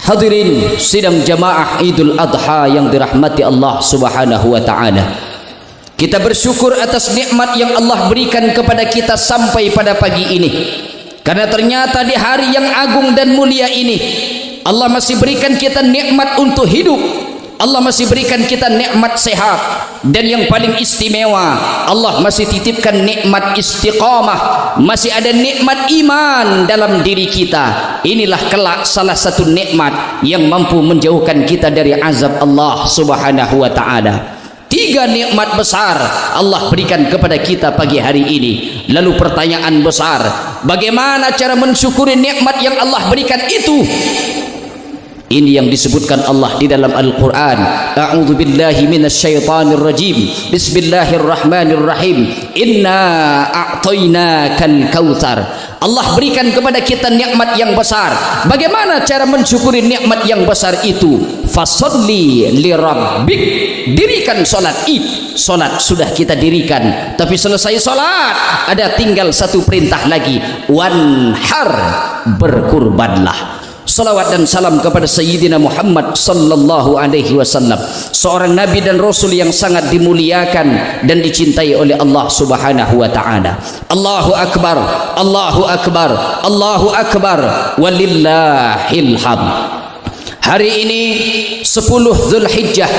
Hadirin sidang jamaah Idul Adha yang dirahmati Allah Subhanahu wa taala. Kita bersyukur atas nikmat yang Allah berikan kepada kita sampai pada pagi ini. Karena ternyata di hari yang agung dan mulia ini Allah masih berikan kita nikmat untuk hidup. Allah masih berikan kita nikmat sehat, dan yang paling istimewa Allah masih titipkan nikmat istiqamah, masih ada nikmat iman dalam diri kita. Inilah kelak salah satu nikmat yang mampu menjauhkan kita dari azab Allah Subhanahu wa taala. 3 nikmat besar Allah berikan kepada kita pagi hari ini. Lalu pertanyaan besar, bagaimana cara mensyukuri nikmat yang Allah berikan itu? Ini yang disebutkan Allah di dalam Al-Quran. A'udzu billahi minasyaitonir rajim. Bismillahirrahmanirrahim. Inna a'tainakal kautsar. Allah berikan kepada kita nikmat yang besar. Bagaimana cara mensyukuri nikmat yang besar itu? Fasholli lirabbik. Dirikan salat Id. Salat sudah kita dirikan, tapi selesai salat ada tinggal satu perintah lagi. Wanhar, berkurbanlah. Salawat dan salam kepada Sayyidina Muhammad sallallahu alaihi wasallam, seorang nabi dan rasul yang sangat dimuliakan dan dicintai oleh Allah Subhanahu wa taala. Allahu akbar, Allahu akbar, Allahu akbar, walillahil hamd. Hari ini 10 Zulhijjah,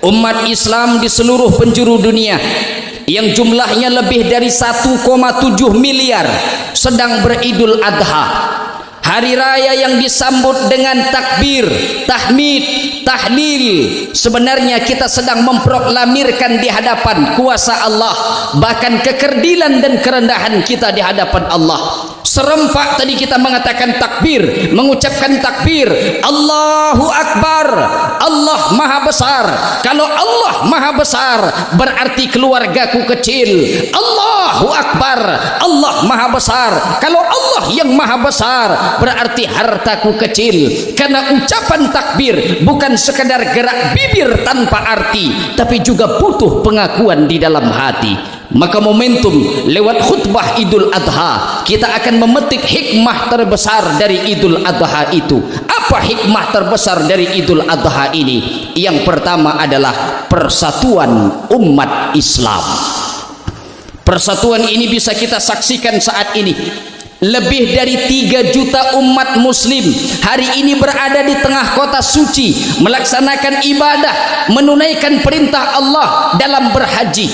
umat Islam di seluruh penjuru dunia yang jumlahnya lebih dari 1,7 miliar sedang beridul adha. Hari raya yang disambut dengan takbir, tahmid, tahlil. Sebenarnya kita sedang memproklamirkan di hadapan kuasa Allah, bahkan kekerdilan dan kerendahan kita di hadapan Allah. Serempak tadi kita mengatakan takbir, mengucapkan takbir, Allahu Akbar, Allah Maha Besar. Kalau Allah Maha Besar berarti keluargaku kecil. Allahu Akbar, Allah Maha Besar. Kalau Allah yang Maha Besar berarti hartaku kecil. Karena ucapan takbir bukan sekadar gerak bibir tanpa arti, tapi juga butuh pengakuan di dalam hati. Maka momentum lewat khutbah Idul Adha kita akan memetik hikmah terbesar dari Idul Adha itu. Apa hikmah terbesar dari Idul Adha ini? Yang pertama adalah persatuan umat Islam. Persatuan ini bisa kita saksikan saat ini. Lebih dari 3 juta umat muslim hari ini berada di tengah kota suci, melaksanakan ibadah, menunaikan perintah Allah dalam berhaji.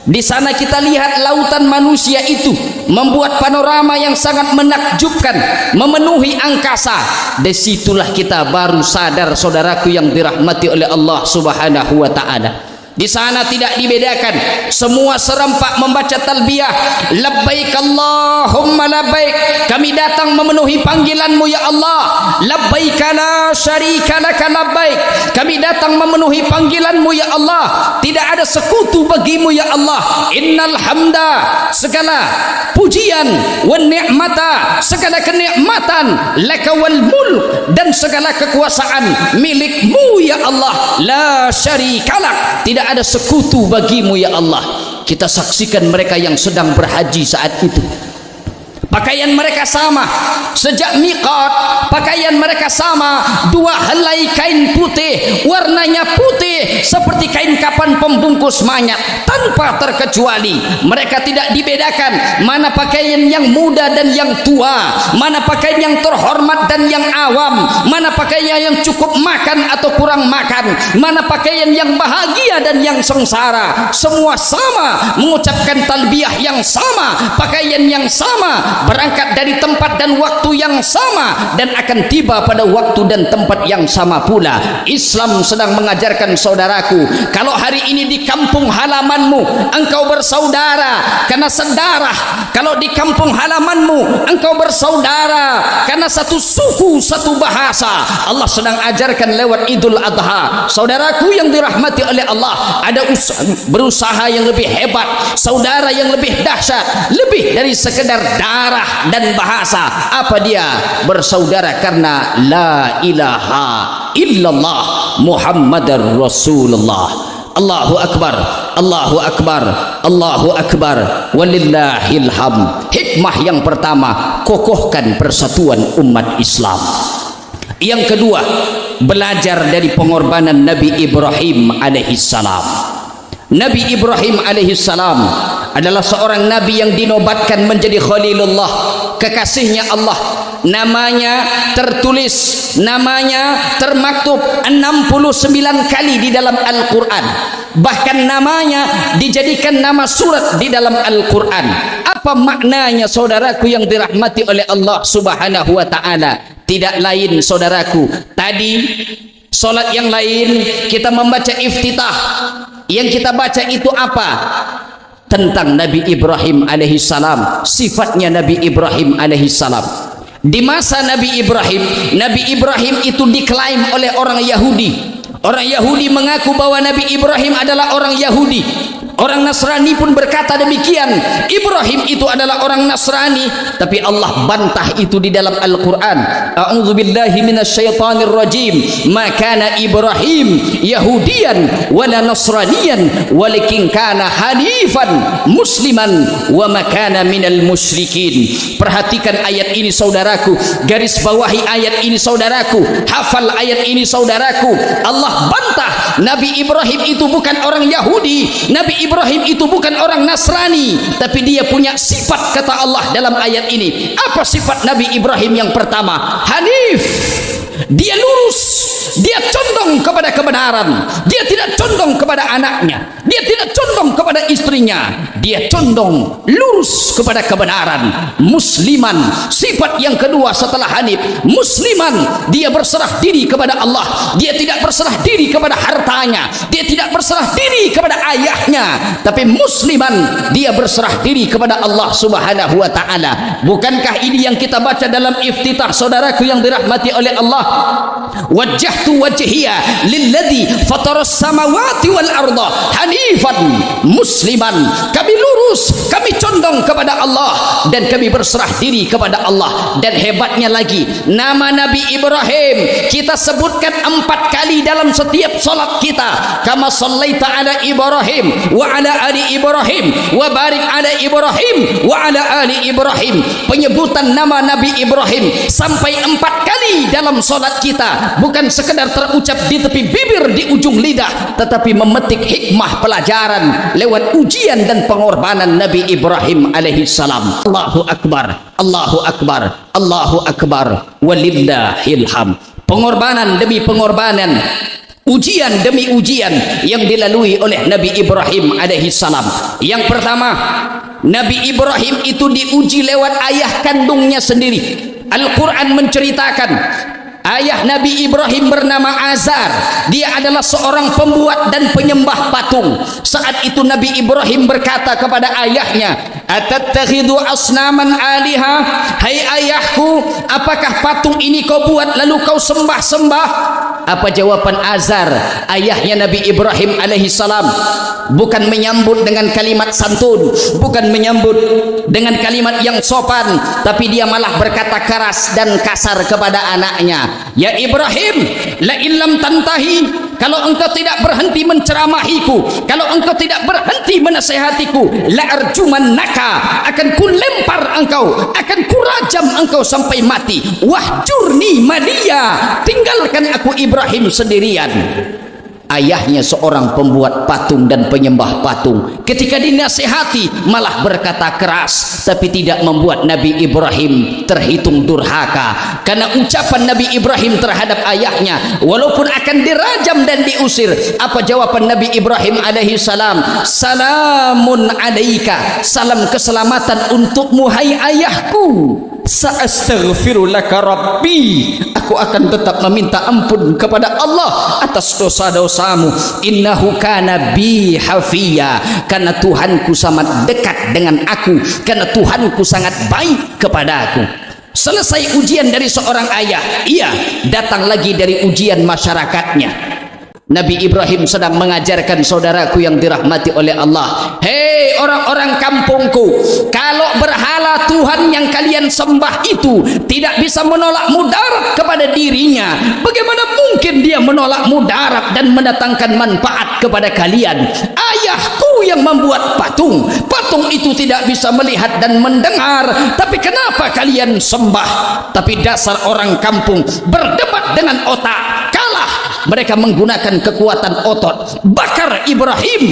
Di sana kita lihat lautan manusia itu membuat panorama yang sangat menakjubkan, memenuhi angkasa. Disitulah kita baru sadar, saudaraku yang dirahmati oleh Allah Subhanahu wa taala. Di sana tidak dibedakan, semua serempak membaca talbiyah, labbaik Allahumma labbaik. Kami datang memenuhi panggilanmu ya Allah. Labbaik la syarika laka labbaik. Kami datang memenuhi panggilanmu ya Allah. Tidak ada sekutu bagimu ya Allah. Innal hamda, segala pujian, wan ni'mata, segala kenikmatan, laka wal mulk, dan segala kekuasaan milikmu ya Allah. La syarikalak, tidak ada sekutu bagimu ya Allah. Kita saksikan mereka yang sedang berhaji saat itu. Pakaian mereka sama sejak miqat, pakaian mereka sama, 2 helai kain putih, warnanya putih seperti kain kapan pembungkus mayat, tanpa terkecuali. Mereka tidak dibedakan mana pakaian yang muda dan yang tua, mana pakaian yang terhormat dan yang awam, mana pakaian yang cukup makan atau kurang makan, mana pakaian yang bahagia dan yang sengsara. Semua sama, mengucapkan talbiyah yang sama, pakaian yang sama, berangkat dari tempat dan waktu yang sama, dan akan tiba pada waktu dan tempat yang sama pula. Islam sedang mengajarkan saudaraku, kalau hari ini di kampung halamanmu engkau bersaudara karena sedarah, kalau di kampung halamanmu engkau bersaudara karena satu suku, satu bahasa, Allah sedang ajarkan lewat Idul Adha. Saudaraku yang dirahmati oleh Allah, ada berusaha yang lebih hebat, saudara yang lebih dahsyat, lebih dari sekedar darah dan bahasa. Apa dia? Bersaudara karena la ilaha illallah Muhammadar Rasulullah. Allahu akbar, Allahu akbar, Allahu akbar, walillahil hamd. Hikmah yang pertama, kokohkan persatuan umat Islam. Yang kedua, belajar dari pengorbanan Nabi Ibrahim alaihissalam. Nabi Ibrahim alaihissalam adalah seorang nabi yang dinobatkan menjadi Khalilullah, kekasihnya Allah. Namanya tertulis, namanya termaktub 69 kali di dalam Al-Quran. Bahkan namanya dijadikan nama surat di dalam Al-Quran. Apa maknanya, saudaraku yang dirahmati oleh Allah subhanahu wa ta'ala? Tidak lain, saudaraku, tadi solat yang lain kita membaca iftitah. Yang kita baca itu apa? Tentang Nabi Ibrahim alaihissalam, sifatnya Nabi Ibrahim alaihissalam. Di masa Nabi Ibrahim itu diklaim oleh orang Yahudi. Orang Yahudi mengaku bahwa Nabi Ibrahim adalah orang Yahudi. Orang Nasrani pun berkata demikian, Ibrahim itu adalah orang Nasrani. Tapi Allah bantah itu di dalam Al-Quran. A'udzubillahi minasyaitonir rajim. Ma kana Ibrahim Yahudiyan wala Nasraniyan walakin kana hanifan musliman wa ma kana minal musyrikin. Perhatikan ayat ini, saudaraku. Garis bawahi ayat ini, saudaraku. Hafal ayat ini, saudaraku. Allah bantah Nabi Ibrahim itu bukan orang Yahudi. Nabi Ibrahim itu bukan orang Nasrani, tapi dia punya sifat, kata Allah dalam ayat ini. Apa sifat Nabi Ibrahim yang pertama? Hanif. Dia lurus, dia condong kepada kebenaran, dia tidak condong kepada anaknya, dia tidak condong kepada istrinya, dia condong lurus kepada kebenaran. Musliman, sifat yang kedua setelah hanif. Musliman, dia berserah diri kepada Allah. Dia tidak berserah diri kepada hartanya, dia tidak berserah diri kepada ayahnya, tapi musliman, dia berserah diri kepada Allah subhanahu wa ta'ala. Bukankah ini yang kita baca dalam iftitah, saudaraku yang dirahmati oleh Allah? Wajjahtu wajhiya lilladzi fataras samawati wal arda hanifan musliman. Kami lurus, kami condong kepada Allah, dan kami berserah diri kepada Allah. Dan hebatnya lagi, nama Nabi Ibrahim kita sebutkan 4 kali dalam setiap salat kita. Kama sallaita ala Ibrahim wa ala ali Ibrahim wa barik ala Ibrahim wa ala ali Ibrahim. Penyebutan nama Nabi Ibrahim sampai 4 kali dalam salat kita, bukan sekedar terucap di tepi bibir, di ujung lidah, tetapi memetik hikmah pelajaran lewat ujian dan pengorbanan Nabi Ibrahim alaihissalam. Allahu Akbar, Allahu Akbar, Allahu Akbar, walillahil hamd. Pengorbanan demi pengorbanan, ujian demi ujian yang dilalui oleh Nabi Ibrahim alaihissalam. Yang pertama, Nabi Ibrahim itu diuji lewat ayah kandungnya sendiri. Al-Quran menceritakan ayah Nabi Ibrahim bernama Azar. Dia adalah seorang pembuat dan penyembah patung. Saat itu Nabi Ibrahim berkata kepada ayahnya, "Atattakhidhu asnaman aliha?" Hai ayahku, apakah patung ini kau buat lalu kau sembah-sembah? Apa jawaban Azar, ayahnya Nabi Ibrahim alaihissalam? Bukan menyambut dengan kalimat santun, bukan menyambut dengan kalimat yang sopan, tapi dia malah berkata keras dan kasar kepada anaknya. Ya Ibrahim, la illam tantahi, kalau engkau tidak berhenti menceramahiku, kalau engkau tidak berhenti menasehatiku, la arjumannaka, akan kulempar engkau, akan kurajam engkau sampai mati. Wahjurni maliya, tinggalkan aku Ibrahim sendirian. Ayahnya seorang pembuat patung dan penyembah patung. Ketika dinasihati malah berkata keras, tapi tidak membuat Nabi Ibrahim terhitung durhaka. Karena ucapan Nabi Ibrahim terhadap ayahnya, walaupun akan dirajam dan diusir, apa jawaban Nabi Ibrahim alaihissalam? Salamun alaika, salam keselamatan untukmu hai ayahku. Sa'astaghfiru laka rabbi, aku akan tetap meminta ampun kepada Allah atas dosa-dosamu. Innahu kana bi hafiya, karena Tuhanku sangat dekat dengan aku, karena Tuhanku sangat baik kepada aku. Selesai ujian dari seorang ayah, ia datang lagi dari ujian masyarakatnya. Nabi Ibrahim sedang mengajarkan, saudaraku yang dirahmati oleh Allah, hei orang-orang kampungku, kalau berhala Tuhan yang kalian sembah itu tidak bisa menolak mudarat kepada dirinya, bagaimana mungkin dia menolak mudarat dan mendatangkan manfaat kepada kalian? Ayahku yang membuat patung. Patung itu tidak bisa melihat dan mendengar, tapi kenapa kalian sembah? Tapi dasar orang kampung berdebat dengan otak, kalah. Mereka menggunakan kekuatan otot. Bakar Ibrahim.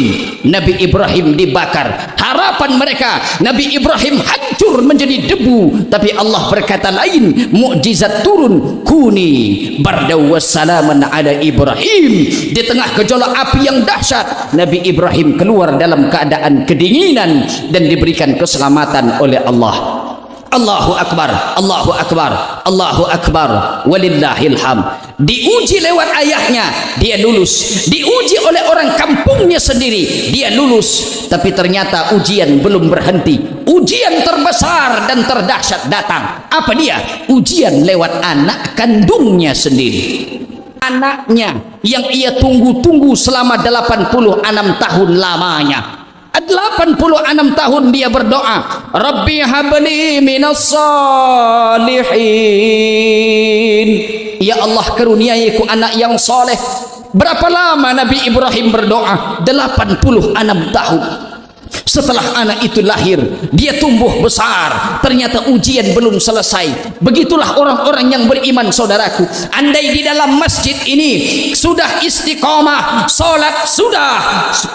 Nabi Ibrahim dibakar. Harapan mereka, Nabi Ibrahim hancur menjadi debu. Tapi Allah berkata lain, mukjizat turun, kuni bardaw wassalaman ala Ibrahim. Di tengah gejolak api yang dahsyat, Nabi Ibrahim keluar dalam keadaan kedinginan dan diberikan keselamatan oleh Allah. Allahu Akbar, Allahu Akbar, Allahu Akbar, walillahil hamd. Diuji lewat ayahnya, dia lulus. Diuji oleh orang kampungnya sendiri, dia lulus. Tapi ternyata ujian belum berhenti. Ujian terbesar dan terdahsyat datang. Apa dia? Ujian lewat anak kandungnya sendiri. Anaknya yang ia tunggu-tunggu selama 86 tahun lamanya. 86 tahun dia berdoa, Rabbi habli minas salihin. Ya Allah, karuniaiku anak yang soleh. Berapa lama Nabi Ibrahim berdoa? 86 tahun. Setelah anak itu lahir, dia tumbuh besar. Ternyata ujian belum selesai. Begitulah orang-orang yang beriman, saudaraku. Andai di dalam masjid ini sudah istiqomah, salat sudah,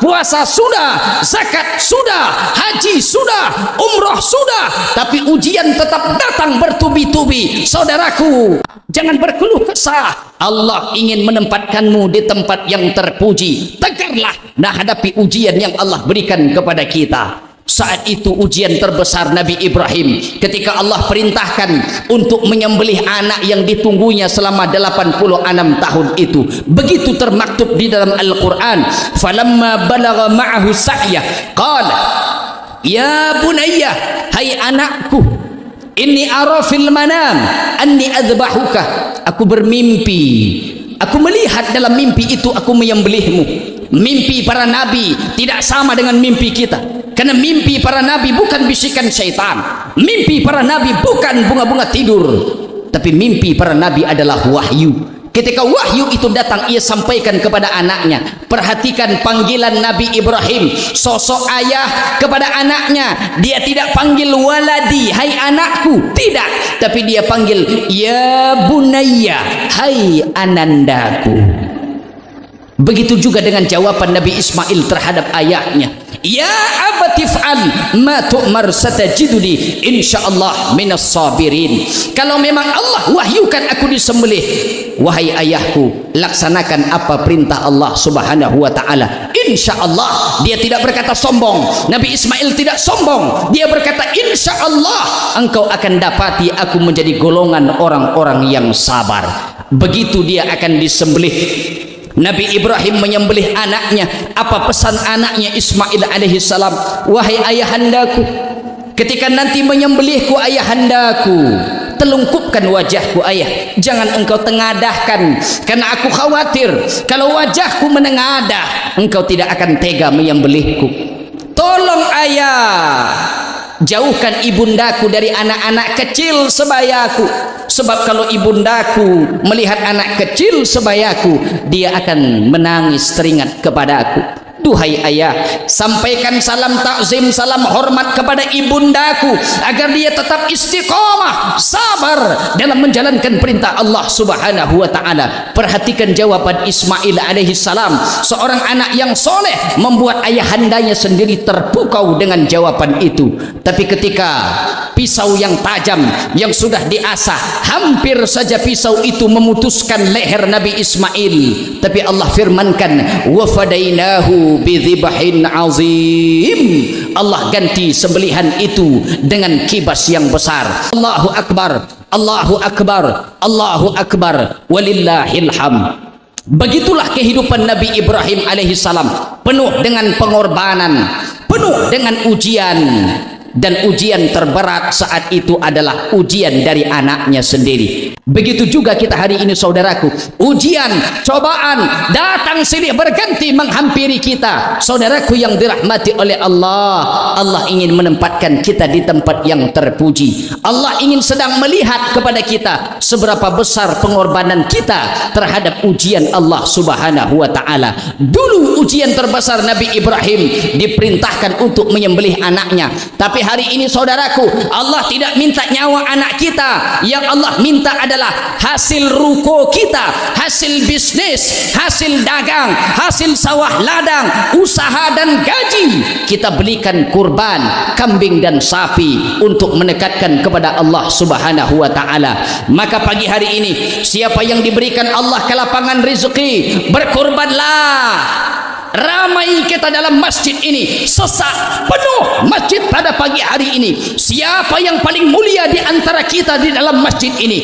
puasa sudah, zakat sudah, haji sudah, umroh sudah, tapi ujian tetap datang bertubi-tubi, saudaraku, jangan berkeluh kesah. Allah ingin menempatkanmu di tempat yang terpuji. Tegarlah menghadapi ujian yang Allah berikan kepada kita. Saat itu ujian terbesar Nabi Ibrahim ketika Allah perintahkan untuk menyembelih anak yang ditunggunya selama 86 tahun itu. Begitu termaktub di dalam Al-Quran, falamma balagha ma'ahu sa'ya qala ya bunayya, hai anakku, inni ara fil manam anni adzbahuka. Aku bermimpi, aku melihat dalam mimpi itu aku menyembelihmu. Mimpi para nabi tidak sama dengan mimpi kita, karena mimpi para nabi bukan bisikan syaitan. Mimpi para nabi bukan bunga-bunga tidur, tapi mimpi para nabi adalah wahyu. Ketika wahyu itu datang, ia sampaikan kepada anaknya. Perhatikan panggilan Nabi Ibrahim, sosok ayah kepada anaknya. Dia tidak panggil waladi, hai anakku, tidak, tapi dia panggil ya bunayya, hai anandaku. Begitu juga dengan jawaban Nabi Ismail terhadap ayahnya. Ya abatif'al ma tu'mar satajiduni insyaallah minas sabirin. Kalau memang Allah wahyukan aku disembelih, wahai ayahku, laksanakan apa perintah Allah Subhanahu wa taala. Insyaallah. Dia tidak berkata sombong. Nabi Ismail tidak sombong. Dia berkata insyaallah engkau akan dapati aku menjadi golongan orang-orang yang sabar. Begitu dia akan disembelih. Nabi Ibrahim menyembelih anaknya. Apa pesan anaknya Ismail alaihi salam? Wahai ayahandaku, ketika nanti menyembelihku ayahandaku, telungkupkan wajahku ayah, jangan engkau tengadahkan, karena aku khawatir kalau wajahku menengadah engkau tidak akan tega menyembelihku. Tolong ayah, jauhkan ibundaku dari anak-anak kecil sebayaku, sebab kalau ibundaku melihat anak kecil sebayaku, dia akan menangis teringat kepadaku. Duhai ayah, sampaikan salam takzim, salam hormat kepada ibundaku agar dia tetap istiqomah, sabar dalam menjalankan perintah Allah Subhanahu wa taala. Perhatikan jawaban Ismail alaihi salam, seorang anak yang soleh, membuat ayahandanya sendiri terpukau dengan jawaban itu. Tapi ketika pisau yang tajam yang sudah diasah, hampir saja pisau itu memutuskan leher Nabi Ismail, tapi Allah firmankan wa fadainahu bidzibahin azim. Allah ganti sembelihan itu dengan kibas yang besar. Allahu akbar, Allahu akbar, Allahu akbar, walillahil hamd. Begitulah kehidupan Nabi Ibrahim alaihi salam, penuh dengan pengorbanan, penuh dengan ujian. dan ujian terberat saat itu adalah ujian dari anaknya sendiri. Begitu juga kita hari ini saudaraku, ujian, cobaan datang silih berganti menghampiri kita. Saudaraku yang dirahmati oleh Allah, Allah ingin menempatkan kita di tempat yang terpuji. Allah ingin sedang melihat kepada kita seberapa besar pengorbanan kita terhadap ujian Allah Subhanahu wa taala. Dulu ujian terbesar Nabi Ibrahim diperintahkan untuk menyembelih anaknya, tapi hari ini saudaraku, Allah tidak minta nyawa anak kita. Yang Allah minta adalah hasil ruko kita, hasil bisnis, hasil dagang, hasil sawah ladang, usaha dan gaji. Kita belikan kurban kambing dan sapi untuk mendekatkan kepada Allah Subhanahu wa taala. Maka pagi hari ini, siapa yang diberikan Allah kelapangan rezeki, berkurbanlah. Ramai kita dalam masjid ini, sesak penuh masjid pada pagi hari ini. Siapa yang paling mulia di antara kita di dalam masjid ini?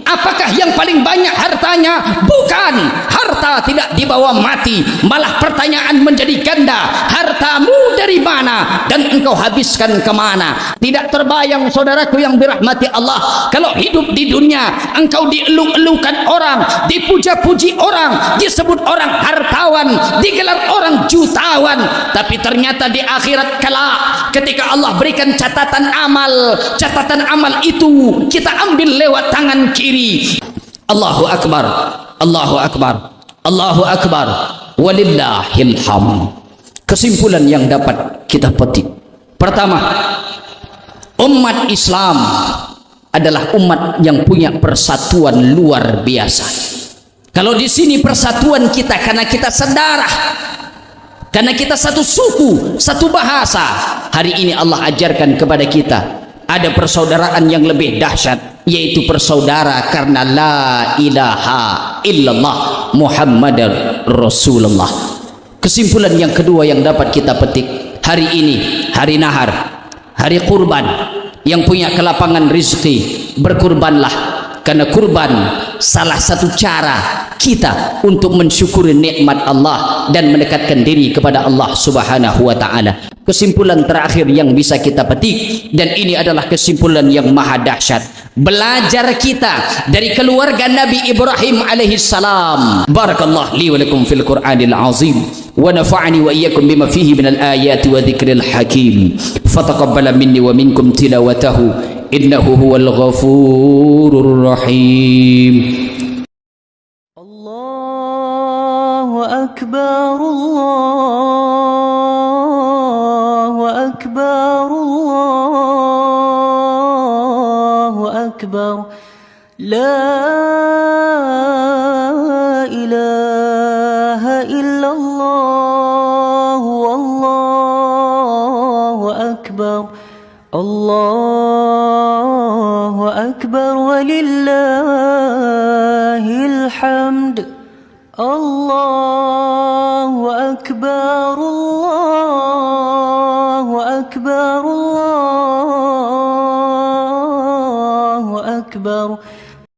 Apakah yang paling banyak hartanya? Bukan. Harta tidak dibawa mati, malah pertanyaan menjadi ganda. Hartamu dari mana dan engkau habiskan kemana? Tidak terbayang saudaraku yang dirahmati Allah, kalau hidup di dunia engkau dieluk-elukan orang, dipuja-puji orang, disebut orang hartawan, digelar orang jutawan, tapi ternyata di akhirat kelak ketika Allah berikan catatan amal itu kita ambil lewat tangan kiri. Allahu Akbar, Allahu Akbar, Allahu Akbar, walillahil hamd. Kesimpulan yang dapat kita petik, pertama, umat Islam adalah umat yang punya persatuan luar biasa. Kalau di sini persatuan kita karena kita sedarah, karena kita satu suku, satu bahasa. Hari ini Allah ajarkan kepada kita ada persaudaraan yang lebih dahsyat, yaitu bersaudara karena la ilaha illallah Muhammadar Rasulullah. Kesimpulan yang kedua yang dapat kita petik, hari ini hari nahar, hari kurban, yang punya kelapangan rezeki berkurbanlah, karena kurban salah satu cara kita untuk mensyukuri nikmat Allah dan mendekatkan diri kepada Allah Subhanahu wa taala. Kesimpulan terakhir yang bisa kita petik, dan ini adalah kesimpulan yang maha dahsyat, belajar kita dari keluarga Nabi Ibrahim alaihi salam. Barakallahu li wa lakum fil Qur'anil azim wa nafa'ani wa iyyakum bima fihi minal ayati wa dzikril hakim. Fataqabbala minni wa minkum tilawatahu innahu huwal ghafurur rahim. Allahu akbar, Allahu akbar, Allahu akbar. La ilaha illallah, wallahu akbar, Allahu akbar, walillahil hamd. Allahu akbar.